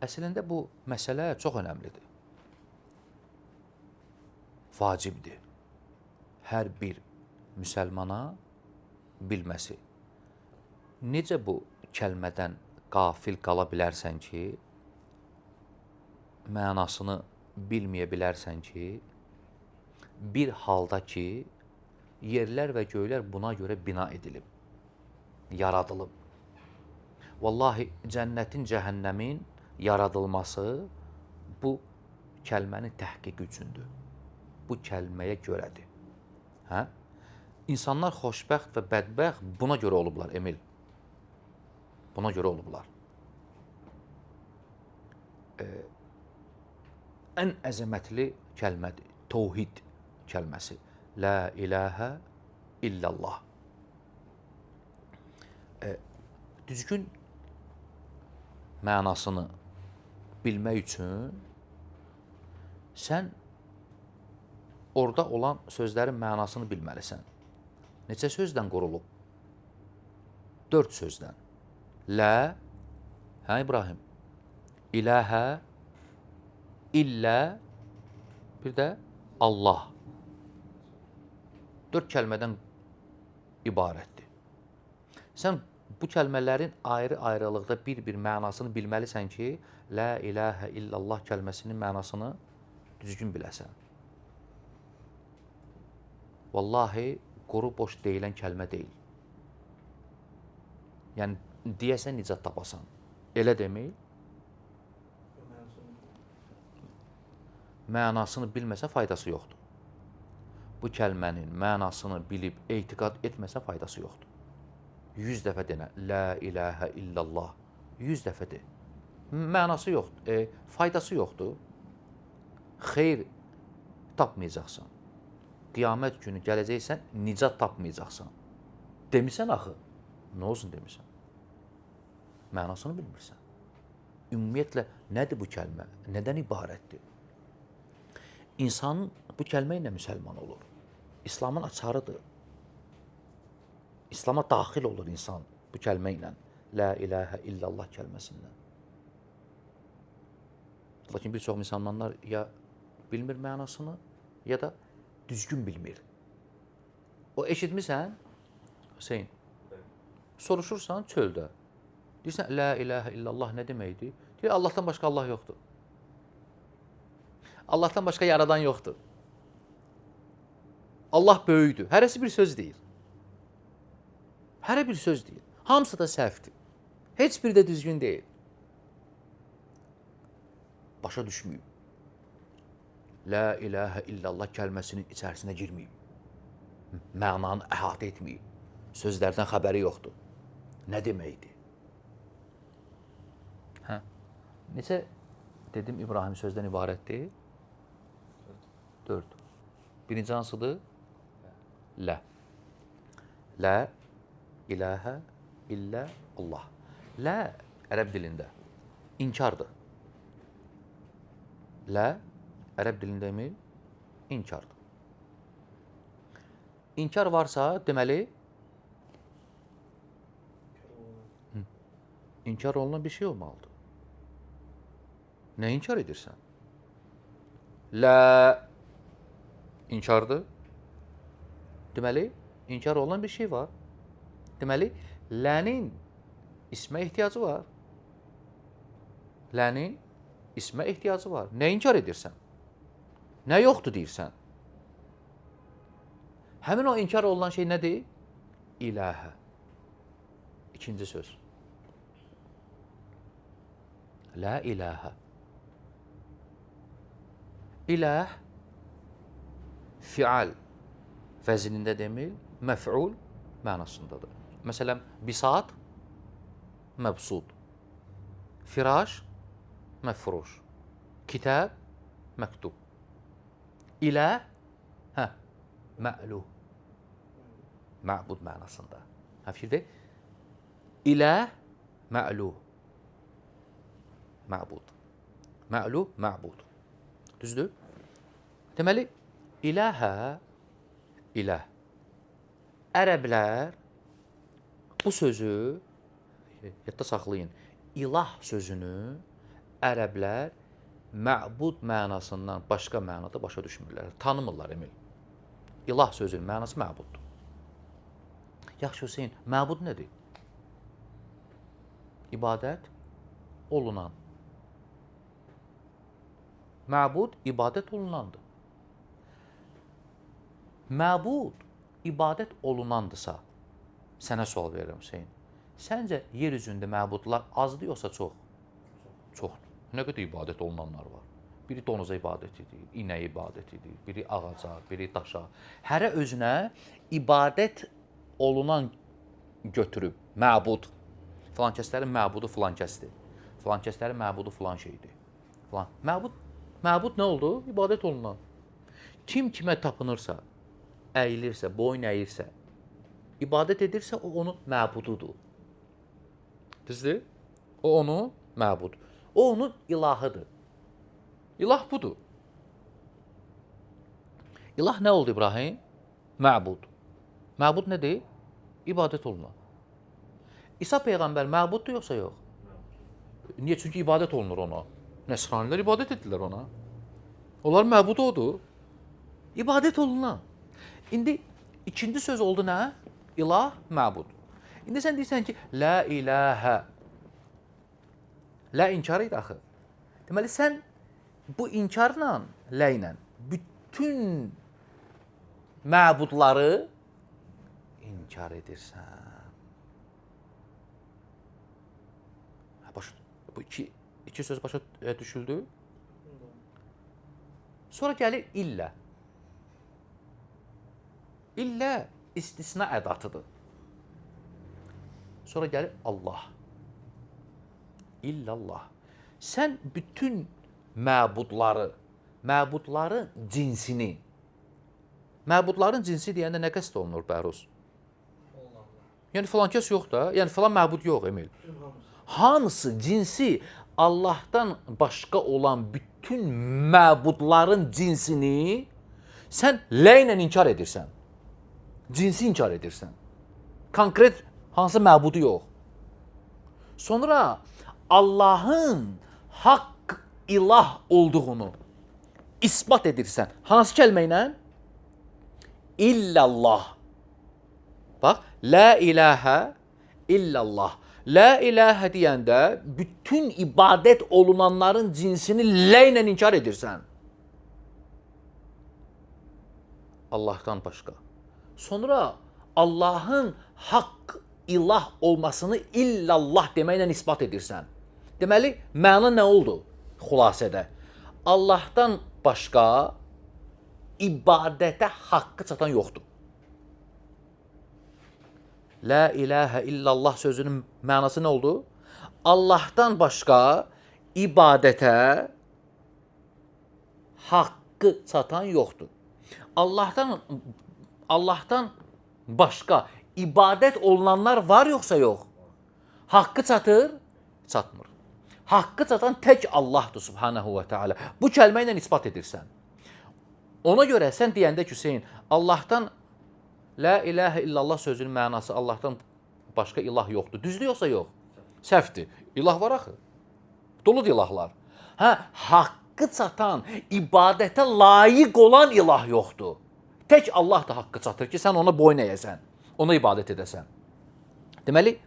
Əslində bu məsələ çox önəmlidir. Vacibdir. Hər bir müsəlmana bilməsi. Necə bu kəlmədən qafil qala bilərsən ki, mənasını bilməyə bilərsən ki, bir halda ki, yerlər və göylər buna görə bina edilib, yaradılıb. Vallahi cənnətin, cəhənnəmin yaradılması bu kəlmənin təhqiqi üçündür. Bu kəlməyə görədir. Hə? İnsanlar xoşbəxt və bədbəxt buna görə olublar, Emil. Buna görə olublar. Ən əzəmətli kəlmədir. Təvhid kəlməsi. La ilahə illallah. Düzgün mənasını bilmək üçün sən orada olan sözlərin mənasını bilməlisən. Neçə sözdən qurulub? 4 sözdən. Lə, hə İbrahim? İlahə, illə, bir də Allah. 4 kəlmədən ibarətdir. Sən bu kəlmələrin ayrı-ayrılıqda bir-bir mənasını bilməlisən ki, Lə ilahə illallah kəlməsinin mənasını düzgün biləsən. Vallahi, quru boş deyilən kəlmə deyil. Yəni, deyəsən nicat tapasan. Elə deməyil. Mənasını bilməsə faydası yoxdur. Bu kəlmənin mənasını bilib etiqad etməsə faydası yoxdur. 100 dəfə denə, Lə ilahə illallah. 100 dəfə de. Mənası yoxdur, faydası yoxdur. Xeyr tapmayacaqsan. Qiyamət günü gələcəksən, nicat tapmayacaqsan. Demisən axı, nə olsun demisən? Mənasını bilmirsən. Ümumiyyətlə, nədir bu kəlmə? Nədən ibarətdir? İnsanın bu kəlmə ilə müsəlman olur. İslamın açarıdır. İslama daxil olur insan bu kəlmə ilə. Lə ilahə illallah kəlməsindən. Lakin bir çox müsəlmanlar ya bilmir mənasını, ya da düzgün bilmir. O eşitmirsən, Hüseyin, soruşursan çöldə. Deyirsən, Lə ilahə illallah nə deməkdir? Deyir, Allahdan başqa Allah yoxdur. Allahdan başqa yaradan yoxdur. Allah böyükdür. Hərəsi bir söz deyir. Hərə bir söz deyir. Hamısı da səhvdir. Heç biri də düzgün deyil. Başa düşməyib. Lə ilahə illallah kəlməsinin içərisinə girməyib. Mənanı əhatə etməyib. Sözlərdən xəbəri yoxdur. Nə deməkdir? Hə? Neçə dedim İbrahim sözdən ibarətdir? 4. Birinci hansıdır? Lə. Lə ilahə illə Allah. Lə ərəb dilində inkardır. Lə ərəb dilində inkardır. İnkar varsa deməli inkar olunan bir şey olmalıdır. Nə inkar edirsən? Lə inkardır. Deməli, inkar olunan bir şey var. Deməli, lənin ismə ehtiyacı var. Lənin ismə ehtiyacı var. Nə inkar edirsən? Nə yoxdur deyirsən? Həmin o inkar olunan şey nədir? İlahə. İkinci söz. Lə ilahə. İlah fial vəzinində demir, məf'ul mənasındadır. Məsələn, bisat məbsud, firaş məfruş, kitab məktub. İlah mə'luh, mə'bud mənasında. Fikirdə İlah mə'luh, mə'bud. Mə'luh, mə'bud. Düzdür? Deməli, ilahə, ilah. Ərəblər bu sözü, yadda saxlayın, ilah sözünü ərəblər məbud mənasından başqa mənada başa düşmürlər. Tanımırlar, Emil. İlah sözünün mənası məbuddur. Yaxşı Hüseyin, məbud nədir? İbadət olunan. Məbud ibadət olunandır. Məbud ibadət olunandırsa, sənə sual verirəm Hüseyin. Səncə yer üzündə məbudlar azdır yoxsa çox? Çoxdur. Nə qədər ibadət olunanlar var? Biri donuza ibadət edir, inəyə ibadət edir, biri ağaca, biri daşa. Hərə özünə ibadət olunan götürüb, məbud. Filan kəslərin məbudu filan kəsdir. Filan kəslərin məbudu filan şeydir. Filan. Məbud nə oldu? İbadət olunan. Kim kimə tapınırsa, əyilirsə, boyun əyirsə, ibadət edirsə, o onun məbududur. Düzdür? O onun məbud. O onun ilahıdır. İlah budur. İlah nə oldu İbrahim? Məbud. Məbud nədir? İbadət olunan. İsa Peyğəmbər məbuddur yoxsa yox? Niyə? Çünki ibadət olunur ona. Nəsranilər ibadət etdilər ona. Onlar məbudu odur. İbadət olunan. İndi ikinci söz oldu nə? İlah, məbud. İndi sən deyirsən ki, la ilahə. La inkar idi axı. Deməli, sən bu inkarla, la ilə bütün məbudları inkar edirsən. Bu iki söz başa düşüldü. Sonra gəlir illə. İllə istisna ədatıdır. Sonra gəlir Allah. İllallah. Sən bütün məbudların cinsini, məbudların cinsi deyəndə nə qəsd olunur Bəruz? Yəni filan kəs yox da, yəni filan məbud yox Emil. Hamısı cinsi Allahdan başqa olan bütün məbudların cinsini sən lə ilə inkar edirsən. Cinsi inkar edirsən. Konkret hansı məbudu yox. Sonra Allahın haqq ilah olduğunu isbat edirsən. Hansı kəlmə ilə? İllallah. Bax, la ilahə illallah. La ilahə deyəndə bütün ibadət olunanların cinsini lə ilə inkar edirsən. Allahdan başqa. Sonra Allahın haqq ilah olmasını illallah deməklə isbat edirsən. Deməli, məna nə oldu xülasədə? Allahdan başqa ibadətə haqqı çatan yoxdur. La ilahə illallah sözünün mənası nə oldu? Allahdan başqa ibadətə haqqı çatan yoxdur. Allahdan başqa ibadət olunanlar var yoxsa yox? Haqqı çatır? Çatmır. Haqqı çatan tək Allahdır subhanahu və teala. Bu kəlmə ilə isbat edirsən. Ona görə sən deyəndə ki, Hüseyin, Allahdan la ilahə illallah sözünün mənası Allahdan başqa ilah yoxdur. Düzdür yoxsa yox? Səhvdir. İlah var axı. Doludur ilahlar. Haqqı çatan, ibadətə layiq olan ilah yoxdur. Tək Allah da haqqı çatır ki, sən ona boyun əyəsən, ona ibadət edəsən. Deməli,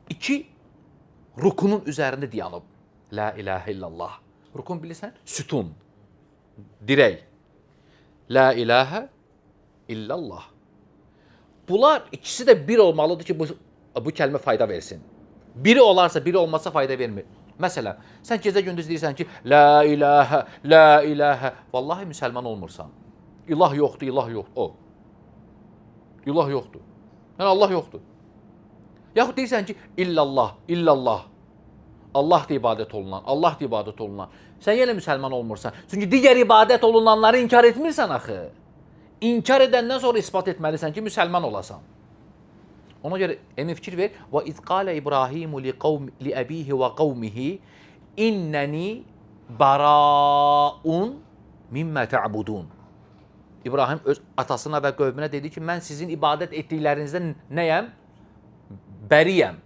iki rukunun üzərində dayanıb. La ilahə illallah. Rukun bilirsən? Sütun. Dirək. La ilahə illallah. Bunlar ikisi də bir olmalıdır ki, bu kəlmə fayda versin. Biri olarsa, biri olmazsa fayda vermir. Məsələn, sən gecə gündüz deyirsən ki, la ilahə, la ilahə. Vallahi müsəlman olmursan. İlah yoxdur, ilah yoxdur. O. İlah yoxdur. Yəni Allah yoxdur. Yaxud deyirsən ki, illallah, illallah. Allah da ibadət olunan, Allah da ibadət olunan. Sən yenə müsəlman olmursan. Çünki digər ibadət olunanları inkar etmirsən axı. İnkar edəndən sonra isbat etməlisən ki, müsəlman olasan. Ona görə emin fikir ver. Və iz qalə İbrahimu li əbihi və qavmihi innəni baraun mimmə tə'budun. İbrahim öz atasına və qövmünə dedi ki, mən sizin ibadət etdiklərinizdən nəyəm? Bəriyəm.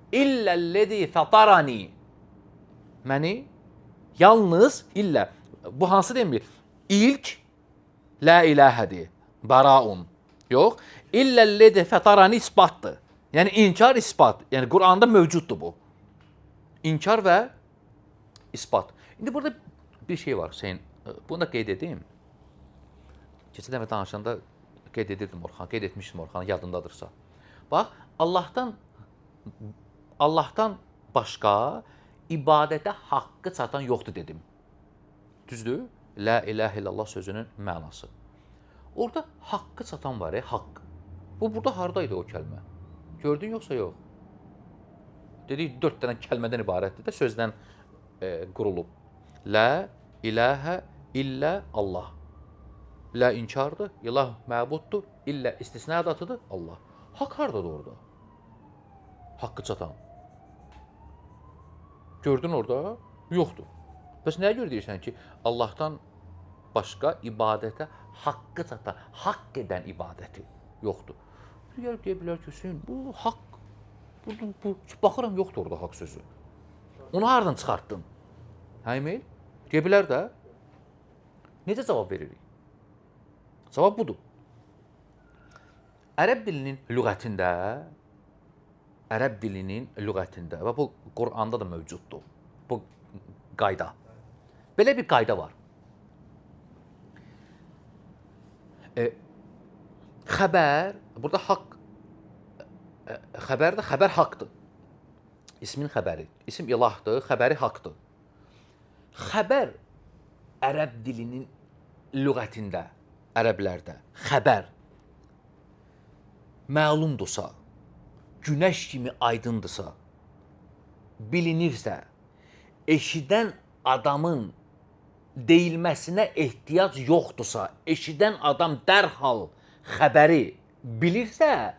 İlləl-ləzi fətarani. Məni Yalnız illə. Bu hansı demir? İlk la ilahədir. Baraun. Yox. İlləllədi fətaranı isbatdır. Yəni inkar isbat. Yəni Quranda mövcuddur bu. İnkar və isbat. İndi burada bir şey var Hüseyin. Bunu da qeyd edeyim. Keçən dəfə danışanda qeyd edirdim Orxan, qeyd etmişdim Orxan, yadındadırsa. Bax, Allahdan başqa ibadətə haqqı çatan yoxdur dedim. Düzdür? La ilahə illallah sözünün mənası. Orada haqqı çatan var, haqq. Bu burada hardaydı o kəlmə? Gördün yoxsa yox? Dedik 4 dənə kəlmədən ibarətdir də sözdən qurulub. La ilahə illə Allah. La inkardır, ilah məbuddur, illə istisna ədatıdır Allah. Haqq hardadır orada? Haqqı çatan. Gördün orada? Yoxdur. Bəs nəyə görə deyirsən ki, Allahdan başqa ibadətə haqqı çatan, haqq edən ibadəti yoxdur? Deyə bilər ki, Hüseyin, bu haqq, baxıram yoxdur orada haqq sözü. Onu haradan çıxartdın? Hə, Emil? Deyə bilər də. Necə cavab veririk? Cavab budur. Ərəb dilinin lüğətində və bu Quranda da mövcuddur. Bu qayda. Belə bir qayda var. Xəbər, burada haqq, xəbər haqqdır. İsmin xəbəri. İsim ilahdır, xəbəri haqqdır. Xəbər ərəb dilinin lüğətində, ərəblərdə xəbər məlumdursa, günəş kimi aydındırsa, bilinirsə, eşidən adamın deyilməsinə ehtiyac yoxdursa, eşidən adam dərhal xəbəri bilirsə,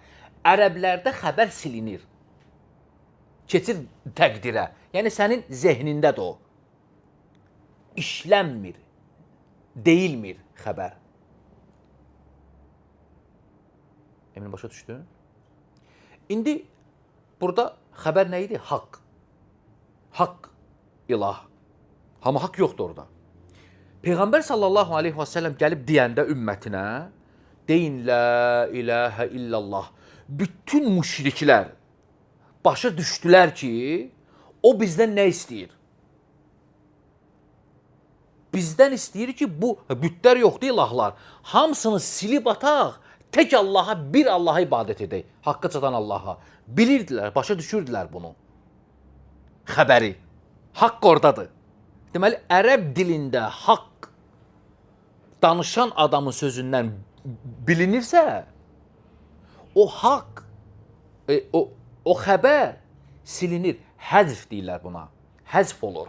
ərəblərdə xəbər silinir. Keçir təqdirə. Yəni sənin zehnindədir o. İşlənmir, deyilmir xəbər. Emin başa düşdün? İndi burada xəbər nə idi? Haqq. Haqq, ilah. Amma haqq yoxdur orada. Peyğəmbər sallallahu aleyhi və səlləm gəlib deyəndə ümmətinə, deyin la ilahə illallah. Bütün müşriklər başa düşdülər ki, o bizdən nə istəyir? Bizdən istəyir ki, bu bütlər yoxdur, ilahlar. Hamısını silib ataq, tək Allaha, bir Allaha ibadət edək. Haqqı çatan Allaha. Bilirdilər, başa düşürdülər bunu. Xəbəri. Haqq oradadır. Deməli, ərəb dilində haqq danışan adamın sözündən bilinirsə, o haqq, o xəbər silinir. Həzf deyirlər buna. Həzf olur.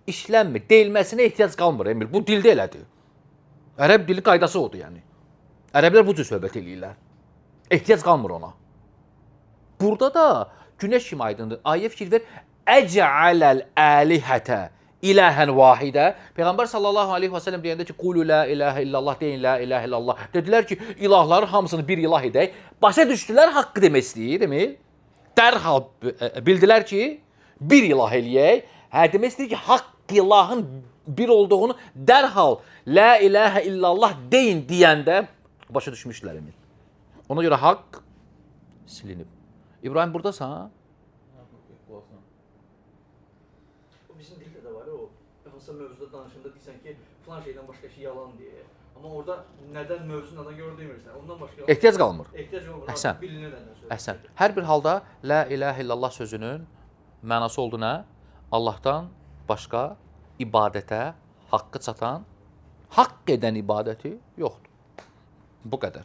İşlənmir. Deyilməsinə ehtiyac qalmır, Emil. Bu dildə elədir. Ərəb dili qaydası odur, yəni. Ərəblər bu cür söhbət eləyirlər. Ehtiyac qalmır ona. Burada da günəş kimi aydındır. Ayə fikir ver. Əc'aləl əlihətə iləhən vahidə. Peyğəmbər sallallahu aleyhi və səlləm deyəndə ki, qulu la ilahə illallah, deyin la ilahə illallah. Dedilər ki, ilahları hamısını bir ilah edək. Başa düşdülər, haqqı demək istəyir, demir. Dərhal bildilər ki, bir ilah eləyək. Hə, demək istəyir ki, haqq ilahın bir olduğunu dərhal la ilahə illallah deyin deyəndə başa düşmüşdülər, Emil. Ona görə haqq silinib. İbrahim, buradasan? Bizim dildə də var o, hansısa mövzuda danışanda deyirsən ki, filan şeydən başqa şey yalan deyə. Amma orada nədən mövzu nədən görə demirsən. Ondan başqa Ehtiyac qalmır. ehtiyac olmur. Əhsən. Bilinir nədən söyləyir. Əhsən. Hər bir halda la ilahə illallah sözünün mənası oldu nə? Allahdan başqa ibadətə haqqı çatan, haqq edən ibadəti yoxdur. Bu qədər.